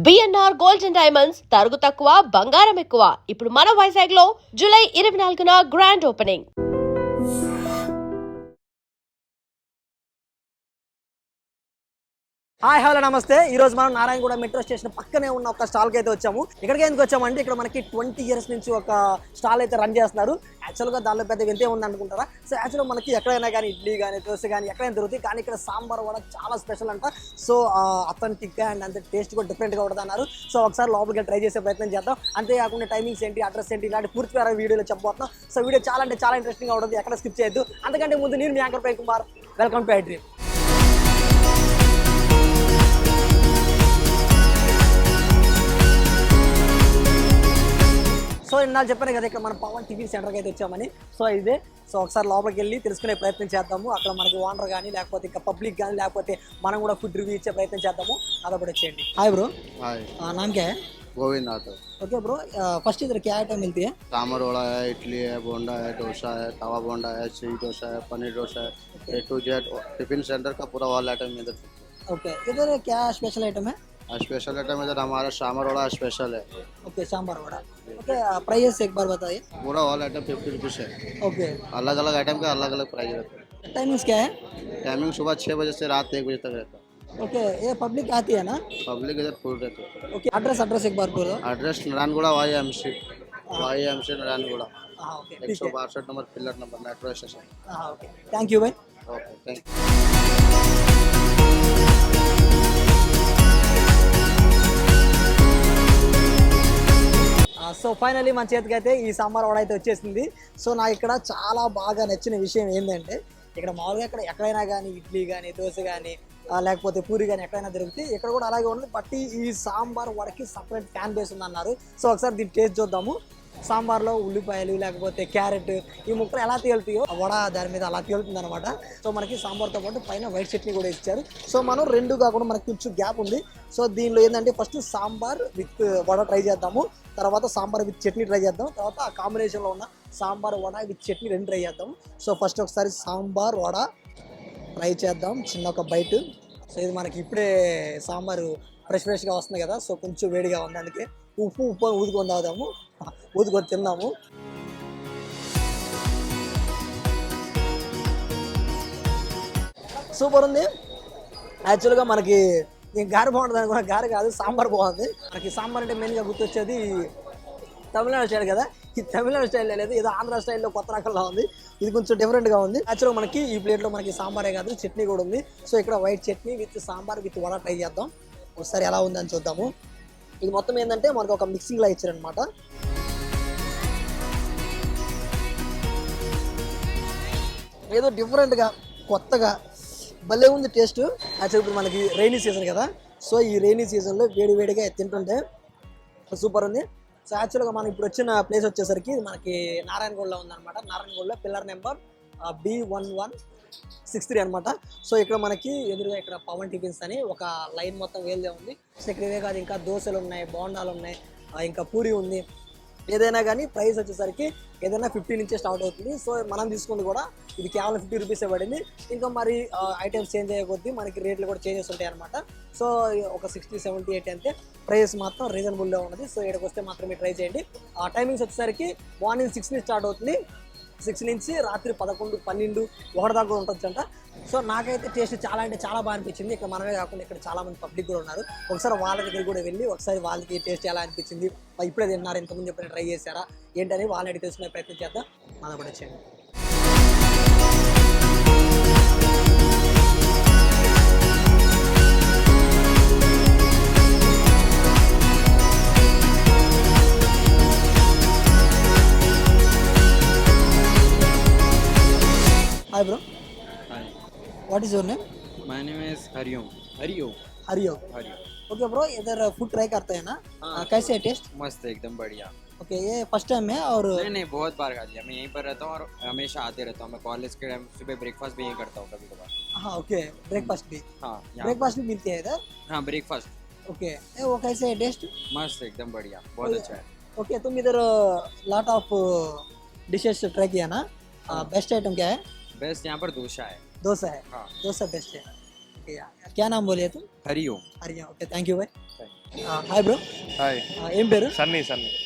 BNR gold and diamonds తరుగు తక్కువ బంగారం ఎక్కువ. ఇప్పుడు మన వైజాగ్ లో జూలై 24న గ్రాండ్ ఓపెనింగ్. హాయ్ హలో నమస్తే. ఈ రోజు మనం నారాయణగూడ మెట్రో స్టేషన్ పక్కనే ఉన్న ఒక స్టాల్కి అయితే వచ్చాము. ఇక్కడికి ఎందుకు వచ్చామంటే ఇక్కడ మనకి 20 years నుంచి ఒక స్టాల్ అయితే రన్ చేస్తున్నారు. యాక్చువల్గా దానిలో పెద్ద వింతే ఉంది అనుకుంటారా? సో యాక్చువల్గా మనకి ఎక్కడైనా కానీ ఇడ్లీ కానీ దోశ కానీ ఎక్కడైనా దొరుకుతాయి, కానీ ఇక్కడ సాంబార్ వడ చాలా స్పెషల్ అంట. సో అథెంటిక్గా అండ్ అంతే టేస్ట్ కూడా డిఫరెంట్గా ఉంటుంది అన్నారు. సో ఒకసారి లోపలికి ట్రై చేసే ప్రయత్నం చేద్దాం. అంతేకాకుండా టైమింగ్స్ ఏంటి, అడ్రస్ ఏంటి, ఇలాంటి పూర్తిగా వీడియోలో చెప్పబోతున్నాం. సో వీడియో చాలా అంటే చాలా ఇంట్రెస్టింగ్గా ఉంటుంది, ఎక్కడ స్కిప్ చేయొద్దు. అంతకంటే ముందు నేను మీ anchor Pai Kumar, welcome to iDream. So నేను చెప్పాను కదా ఇక్కడ మనం పవన్ టిఫిన్ సెంటర్కి అయితే వచ్చామని. సో ఇదే. సో ఒకసారి లోపలికి వెళ్ళి తెలుసుకునే ప్రయత్నం చేద్దాము. అక్కడ మనకి ఓనర్ కానీ లేకపోతే ఇంకా పబ్లిక్ కానీ లేకపోతే మనం కూడా ఫుడ్ రివ్యూ ఇచ్చే ప్రయత్నం చేద్దాము. అదొకటి వచ్చేయండి. Hi bro. हाय नाम क्या है? गोविंद आता ओके ब्रो, फर्स्ट इधर क्या आइटम मिलती है? सांभर वड़ा है, इडली है, बोंडा है, डोसा है, तवा बोंडा है, स्वीट डोसा है, पनीर डोसा है, ए टू जेड टिफिन सेंटर का पूरा ऑल आइटम इधर। ओके, इधर क्या स्पेशल आइटम है? स्पेशल आइटम इधर हमारा सांभर वड़ा स्पेशल है। Okay, sambar vada. Okay, price एक बार बताइए. पूरा ऑल आइटम 50 रुपीज़ है। ओके, अलग अलग आइटम का अलग अलग प्राइस रहता है। टाइमिंग्स क्या है? टाइमिंग सुबह 6 बजे से रात 1 बजे तक रहता है। ओके, ये पब्लिक आती है ना? पब्लिक इधर फुल रहते हैं। ओके, एड्रेस एक बार बोलो. एड्रेस नारायणगुड़ा YMC नारायणगुड़ा, हाँ ओके, ठीक है. 162 number pillar number metro station. हाँ ओके, थैंक यू भाई. Okay, thank you. So finally మన చేతికి అయితే ఈ సాంబార్ వడ అయితే వచ్చేసింది. సో నాకు ఇక్కడ చాలా బాగా నచ్చిన విషయం ఏంటంటే ఇక్కడ మామూలుగా ఇక్కడ ఎక్కడైనా కానీ ఇడ్లీ కానీ దోశ కానీ లేకపోతే పూరి కానీ ఎక్కడైనా దొరుకుతాయి, ఇక్కడ కూడా అలాగే ఉంది. బట్ ఈ సాంబార్ వడకి సపరేట్ ఫ్యాన్ బేస్ ఉందన్నారు. సో ఒకసారి దీన్ని టేస్ట్ చూద్దాము. సాంబార్లో ఉల్లిపాయలు లేకపోతే క్యారెట్ ఈ ముక్కలు ఎలా తేలుతాయో వడ దాని మీద అలా తేలుతుంది అనమాట. సో మనకి సాంబార్తో పాటు పైన వైట్ చట్నీ కూడా ఇచ్చారు. సో మనం రెండు కాకుండా మనకి కొంచెం గ్యాప్ ఉంది. సో దీనిలో ఏంటంటే first sambar with vada try చేద్దాము, తర్వాత సాంబార్ విత్ చట్నీ ట్రై చేద్దాం, తర్వాత ఆ కాంబినేషన్లో ఉన్న సాంబార్ వడ విత్ చట్నీ రెండు ట్రై చేద్దాం. సో ఫస్ట్ ఒకసారి సాంబార్ వడ ట్రై చేద్దాం, చిన్న ఒక బైట్. సో ఇది మనకి ఇప్పుడే సాంబారు ఫ్రెష్గా వస్తుంది కదా, సో కొంచెం వేడిగా ఉంది, అందుకే ఉప్పు ఊదుకొని తాగుదాము, ఊదుకొని తిన్నాము. సూపర్ ఉంది. యాక్చువల్గా మనకి గారె బాగుంటుంది అనుకున్నా, గారె కాదు సాంబార్ బాగుంది. మనకి సాంబార్ అంటే మెయిన్గా గుర్తొచ్చేది తమిళనాడు స్టైల్ కదా, ఈ తమిళనాడు స్టైల్ లేదు, ఏదో ఆంధ్ర స్టైల్లో కొత్త రకంగా ఉంది. ఇది కొంచెం డిఫరెంట్గా ఉంది. యాక్చువల్గా మనకి ఈ ప్లేట్లో మనకి సాంబారే కాదు చట్నీ కూడా ఉంది. సో ఇక్కడ white chutney with sambar with vada try చేద్దాం, ఒకసారి ఎలా ఉందని చూద్దాము. ఇది మొత్తం ఏంటంటే మనకు ఒక మిక్సింగ్లా ఇచ్చారనమాట. ఏదో డిఫరెంట్గా కొత్తగా భలే ఉంది టేస్ట్. యాక్చువల్ ఇప్పుడు మనకి రైనీ సీజన్ కదా, సో ఈ రైనీ సీజన్లో వేడిగా తింటుంటే సూపర్ ఉంది. సో యాక్చువల్గా మనం ఇప్పుడు వచ్చిన ప్లేస్ వచ్చేసరికి మనకి నారాయణగూడలో ఉందన్నమాట. నారాయణగూడలో పిల్లర్ నెంబర్ B1163 అనమాట. సో ఇక్కడ మనకి ఎదురుగా ఇక్కడ పవన్ టిఫిన్స్ అని ఒక లైన్ మొత్తం వేలుదే ఉంది. సో ఇక్కడ ఇవే కాదు, ఇంకా దోశలు ఉన్నాయి, బోండాలు ఉన్నాయి, ఇంకా పూరి ఉంది. ఏదైనా కానీ ప్రైస్ వచ్చేసరికి ఏదైనా 50 నుంచే స్టార్ట్ అవుతుంది. సో మనం తీసుకుంది కూడా ఇది కేవలం 50 రూపీసే పడింది. ఇంకా మరి ఐటమ్స్ చేంజ్ అయ్యే కొద్దీ మనకి రేట్లు కూడా చేంజెస్ ఉంటాయి అనమాట. సో ఒక 60, 70, 80 అంటే ప్రైస్ మాత్రం రీజనబుల్గా ఉన్నది. సో ఇక్కడికి వస్తే మాత్రమే ట్రై చేయండి. టైమింగ్స్ వచ్చేసరికి మార్నింగ్ 6 నుంచి స్టార్ట్ అవుతుంది, 6 నుంచి రాత్రి 11, 12, 1 దాకా ఉంటుంది అంట. సో నాకైతే టేస్ట్ చాలా అంటే చాలా బాగా అనిపించింది. ఇక్కడ మనమే కాకుండా ఇక్కడ చాలా మంది పబ్లిక్ కూడా ఉన్నారు. ఒకసారి వాళ్ళ దగ్గర కూడా వెళ్ళి ఒకసారి వాళ్ళకి టేస్ట్ ఎలా అనిపించింది, ఇప్పుడే తిన్నారు, ఇంతకుముందు ఎప్పుడైనా ట్రై చేశారా ఏంటని వాళ్ళని తెలుసుకునే ప్రయత్నం చేద్దాం. మనం కూడా వచ్చేయండి. Hi bro. What is your name? My name is Hariom. Hariom. Hariom. Okay bro, इधर फूड ट्राई करते हैं ना? कैसे है टेस्ट? मस्त है, एकदम बढ़िया. ओके, ये फर्स्ट टाइम है और नहीं बहुत बार खा लिया. मैं यहीं पर रहता हूँ और हमेशा आते रहता हूँ. मैं कॉलेज के टाइम सुबह ब्रेकफास्ट भी यहीं करता हूँ कभी कभार. हाँ ओके, ब्रेकफास्ट भी. हाँ ब्रेकफास्ट भी मिलती है इधर? हाँ ब्रेकफास्ट. ओके, ये वो कैसे है टेस्ट? मस्त है, एकदम बढ़िया, बहुत अच्छा है. ओके, तुम इधर लॉट ऑफ डिशेस ट्राई किया ना? बेस्ट आइटम क्या है? बेस्ट यहाँ पर डोसा है. डोसा है. हाँ. डोसा बेस्ट है. ओके, क्या नाम बोलिए तुम? Hariom. Hariom. Okay, thank you भाई. హాయ్ బ్రో, హాయ్ ఏం పేరు? సన్నీ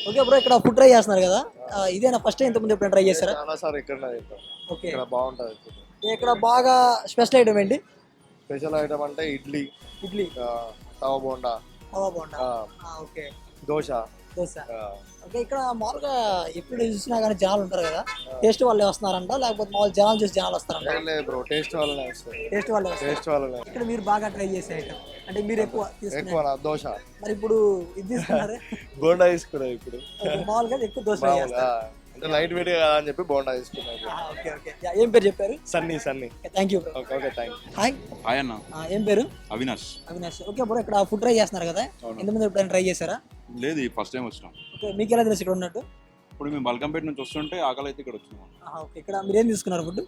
ఓకే బ్రో, ఇక్కడ ఫుడ్ ట్రై చేస్తున్నారు కదా, ఇదేనా ఫస్ట్ టైం ఇంతకుముందు ఎప్పుడైనా ట్రై చేస్తారా? చాలా సార్ ఇక్కడ ఓకే, ఇక్కడ బాగుంటుంది. ఇక్కడ బాగా స్పెషల్ ఐటమ్ ఏంటి? స్పెషల్ ఐటమ్ అంటే ఇడ్లీ, ఇడ్లీ, తవ బోండా, తవా బోండా, ఆ, ఓకే, దోశ. దోశ. ఆ, ఓకే, ఇక్కడ మామూలుగా ఎప్పుడు చూసినా కానీ జనాలు ఉంటారు కదా, టేస్ట్ వాళ్ళే వస్తున్నారంట లేకపోతే మామూలు జనాలు చూసి జనాలు వస్తారంట? ఏం లేదు బ్రో, టేస్ట్ వల్లనే వస్తుంది. టేస్ట్ వాళ్ళే వస్తారు. టేస్ట్ వల్లనే ఇక్కడ మీరు బాగా ట్రై చేసే ఐటమ్ అంటే మీరు ఎక్కువ ఎక్కువ తీసుకున్నారు, దోశ, మరి ఇప్పుడు ఇది తీసుకున్నారే? బోండా తీసుకున్నాయి ఇప్పుడు. ఓకే, మామూలుగా ఎక్కువ దోశ ట్రై మామూలుగా చేస్తారు. అంటే లైట్ వెయిట్ కదా అని చెప్పి బోండా తీసుకున్నాయి. ఓకే ఓకే, ఏం పేరు చెప్పారు? Sunny thank you bro. Okay okay thank you. Hi, hi అన్న, ఏం పేరు? అవినాష్. అవినాష్. ఓకే బ్రో, ఇక్కడ ఫుడ్ ట్రై చేస్తున్నారు కదా, అవును. ఇంతకుముందు ఎప్పుడైనా ట్రై చేశారా? లేదు, ఈ ఫస్ట్ టైం వచ్చినాం. ఓకే, మీకు ఎలా తెలుసు ఇక్కడ ఉన్నట్టు? ఇప్పుడు మేము బల్కంపేట నుంచి వస్తుంటే ఆకలి అయితే ఇక్కడ వచ్చినాం. ఓకే, ఇక్కడ మీరు ఏం తీసుకున్నారు ఫుడ్?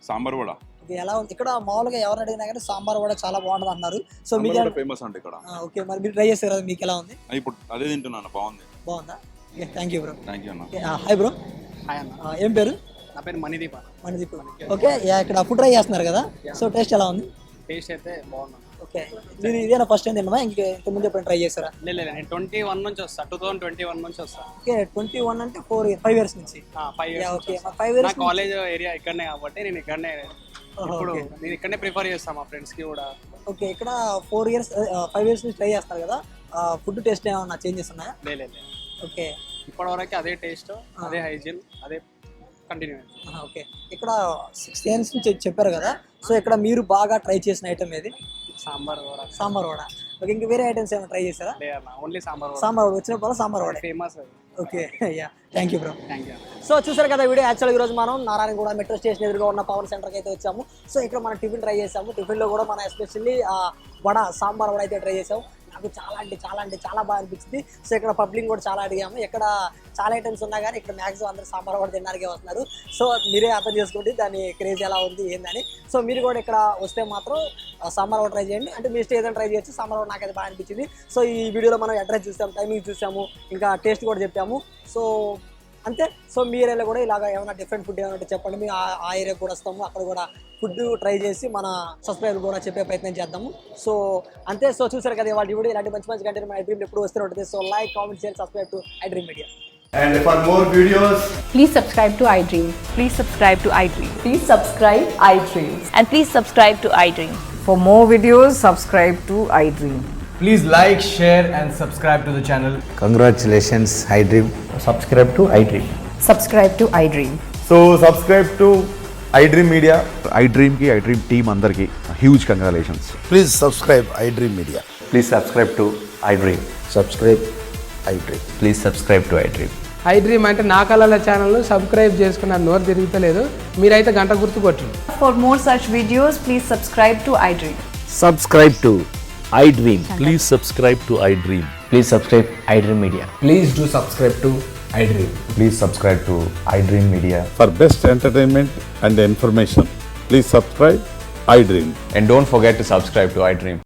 సాంబార్ వడ, ఓకే, ఎలా ఉంది ఇక్కడ? మామూలుగా ఎవరు అడిగినా కానీ సాంబార్ కూడా చాలా బాగుంటుంది అన్నారు. సో మీకు సాంబార్ వడ ఫేమస్ అంటే ఇక్కడ. ఓకే, మరి మీరు ట్రై చేస్తారు కదా, మీకు ఎలా ఉంది? ఇప్పుడు అదే తింటున్నాను, బాగుంది. బాగుందా? Okay, thank you bro. Thank you అన్న. హాయ్ బ్రో, హాయ్ అన్న, ఏం పేరు? నా పేరు మణిదీప్ అన్న. మణిదీప్. ఓకే, ఇక్కడ ఫుడ్ ట్రై చేస్తున్నారు కదా, సో టేస్ట్ ఎలా ఉంది? టేస్ట్ అయితే బాగున్నాను. ఓకే, మీరు ఇదేనా ఫస్ట్ టైం తిన్నామా ఇంతకుముందు ఎప్పుడైనా ట్రై చేస్తారా? లేదు నేను 21 నుంచి వస్తా, 2021 నుంచి వస్తా. ఓకే, 21 అంటే 5 ఇయర్స్ నుంచి. 5 ఇయర్స్ ఓకే, నుంచి వస్తా. 5 నా ఇయర్స్ కాలేజ్ ఏరియా ఇక్కడనే కాబట్టి నేను ఇక్కడనే ఇప్పుడు నేను ఇక్కడనే ప్రిఫర్ చేస్తాను మా ఫ్రెండ్స్ కి కూడా. ఓకే, ఇక్కడ 5 ఇయర్స్ నుంచి ట్రై చేస్తారు కదా, ఫుడ్ టేస్ట్ ఏమన్నా చేంజెస్ ఉన్నాయా? లేదు ఓకే, ఇప్పటివరకు అదే టేస్ట్, అదే హైజీన్, అదే కంటిన్యూ. ఓకే, ఇక్కడ 6 ఇయర్స్ నుంచి చెప్పారు కదా, సో ఇక్కడ మీరు బాగా ట్రై చేసిన ఐటమ్ ఏది? సాంబార్ కూడా సాంబార్ వడ. ఓకే, ఇంకా వేరే ఐటమ్స్ ఏమైనా ట్రై చేశారా? లేదన్న, ఓన్లీ సాంబార్ కూడా. సాంబార్ వడ వచ్చినప్పుడు సాంబార్ వడ. ఫేమస్ అది. Okay, yeah, thank you bro. Thank you. So చూసారు కదా వీడియో, యాక్చువల్గా ఈరోజు మనం నారాయణగూడ మెట్రో స్టేషన్ ఎదురుగా ఉన్న పవర్ సెంటర్కి అయితే వచ్చాము. సో ఇక్కడ మనం టిఫిన్ ట్రై చేసాము. టిఫిన్లో కూడా మనం ఎస్పెషల్లీ వడ, సాంబార్ వడ అయితే ట్రై చేసాము. నాకు చాలా బాగా అనిపించింది. సో ఇక్కడ పబ్లిక్ కూడా చాలా అడిగాము, ఇక్కడ చాలా ఐటమ్స్ ఉన్నా కానీ ఇక్కడ మ్యాక్సిమం అందరూ సాంబార్ వడ తినడానికే వస్తున్నారు. సో మీరే అర్థం చేసుకోండి దాని క్రేజ్ ఎలా ఉంది ఏందని. సో మీరు కూడా ఇక్కడ వస్తే మాత్రం సాంబార్ వడ ట్రై చేయండి. అంటే మీ ఏదైనా ట్రై చేయొచ్చు. సాంబార్ వడ నాకైతే బాగా అనిపించింది. సో ఈ వీడియోలో మనం అడ్రస్ చూసాము, టైమింగ్ చూసాము, ఇంకా టేస్ట్ కూడా చెప్పాము. సో అంతే. సో మీ ఏరియాలో కూడా ఇలాగ ఏమైనా డిఫరెంట్ ఫుడ్ ఏమైనా చెప్పండి, మేము ఆ ఏరియాకి కూడా వస్తాము, అక్కడ కూడా ఫుడ్ ట్రై చేసి మన సబ్స్క్రైబర్ కూడా చెప్పే ప్రయత్నం చేద్దాము. సో అంతే. సో చూసారు కదా వాళ్ళ వీడియో, ఇలాంటి మంచి కంటెంట్ మన iDream ఎప్పుడు వస్తూనే ఉంటుంది. So like, comment, share, subscribe to iDream Media. And for more videos, Please subscribe to iDream. Please subscribe to iDream. Please subscribe iDream. And please subscribe to iDream. For more videos, subscribe to iDream. please like, share and subscribe to the channel. Congratulations, iDream. Subscribe to iDream. Subscribe to iDream. So subscribe to iDream Media. iDream ki iDream team andarki huge congratulations. Please subscribe iDream Media. Please subscribe to iDream. Subscribe iDream. Please subscribe to iDream. iDream అంటే నా కళల channel subscribe చేసుకున్న నోరు తిరుగుతలేదు, మీరైతే గంట గుర్తు కొట్టండి. For more such videos, please subscribe to iDream. Subscribe to iDream. Please subscribe to iDream. Please subscribe iDream Media. Please do subscribe to iDream. Please subscribe to iDream Media. For best entertainment and information, please subscribe iDream. And don't forget to subscribe to iDream.